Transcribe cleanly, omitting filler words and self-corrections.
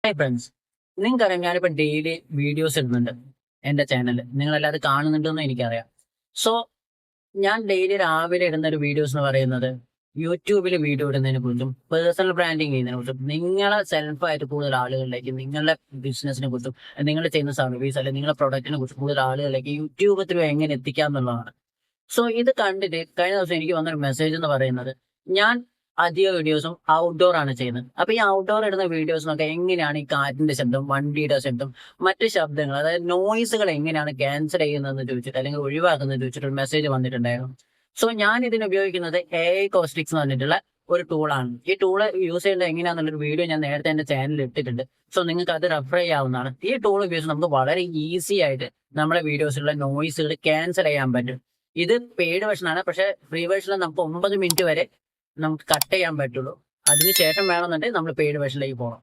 Hi friends, നിങ്ങൾക്കറിയാം ഞാനിപ്പോൾ daily videos ഇടുന്നുണ്ട് എൻ്റെ ചാനലിൽ. നിങ്ങളെല്ലാവരും കാണുന്നുണ്ടെന്ന് എനിക്കറിയാം. സോ ഞാൻ ഡെയിലി രാവിലെ ഇടുന്ന ഒരു വീഡിയോസ് എന്ന് പറയുന്നത് യൂട്യൂബിൽ വീഡിയോ ഇടുന്നതിനെ കുറിച്ചും പേഴ്സണൽ ബ്രാൻഡിങ് ചെയ്യുന്നതിനെ കുറിച്ചും നിങ്ങളെ സെൽഫായിട്ട് കൂടുതൽ ആളുകളിലേക്ക് നിങ്ങളുടെ ബിസിനസിനെ കുറിച്ചും നിങ്ങൾ ചെയ്യുന്ന സർവീസ് അല്ലെങ്കിൽ നിങ്ങളുടെ പ്രൊഡക്റ്റിനെ കുറിച്ച് കൂടുതൽ ആളുകളിലേക്ക് യൂട്യൂബ് ത്രൂ എങ്ങനെ എത്തിക്കാം എന്നുള്ളതാണ്. സോ ഇത് കണ്ടിട്ട് കഴിഞ്ഞ ദിവസം എനിക്ക് വന്നൊരു മെസ്സേജ് എന്ന് പറയുന്നത്, ഞാൻ അധിക വീഡിയോസും ഔട്ട്ഡോർ ആണ് ചെയ്യുന്നത്. അപ്പൊ ഈ ഔട്ട്ഡോർ ഇടുന്ന വീഡിയോസിനൊക്കെ എങ്ങനെയാണ് ഈ കാറ്റിന്റെ ശബ്ദം, വണ്ടിയുടെ ശബ്ദം, മറ്റ് ശബ്ദങ്ങൾ, അതായത് നോയിസുകൾ എങ്ങനെയാണ് ക്യാൻസൽ ചെയ്യുന്നതെന്ന് ചോദിച്ചിട്ട് അല്ലെങ്കിൽ ഒഴിവാക്കുന്നത് ചോദിച്ചിട്ട് ഒരു മെസ്സേജ് വന്നിട്ടുണ്ടായിരുന്നു. സോ ഞാൻ ഇതിന് ഉപയോഗിക്കുന്നത് AI കോസ്റ്റിക്സ് എന്ന് പറഞ്ഞിട്ടുള്ള ഒരു ടൂളാണ്. ഈ ടൂള് യൂസ് ചെയ്യേണ്ടത് എങ്ങനെയാണെന്നുള്ളൊരു വീഡിയോ ഞാൻ നേരത്തെ എന്റെ ചാനലിൽ ഇട്ടിട്ടുണ്ട്. സോ നിങ്ങൾക്ക് അത് റെഫർ ചെയ്യാവുന്നതാണ്. ഈ ടൂൾ ഉപയോഗിച്ച് നമുക്ക് വളരെ ഈസി ആയിട്ട് നമ്മുടെ വീഡിയോസിലുള്ള നോയിസുകൾ ക്യാൻസൽ ചെയ്യാൻ പറ്റും. ഇത് പെയ്ഡ് വെർഷൻ ആണ്. പക്ഷേ ഫ്രീ വെർഷനിൽ നമുക്ക് 9 മിനിറ്റ് വരെ നമുക്ക് കട്ട് ചെയ്യാൻ പറ്റുള്ളൂ. അതിനുശേഷം വേണമെന്നുണ്ടെങ്കിൽ നമ്മൾ പെയ്ഡ് വെർഷനിലേക്ക് പോകണം.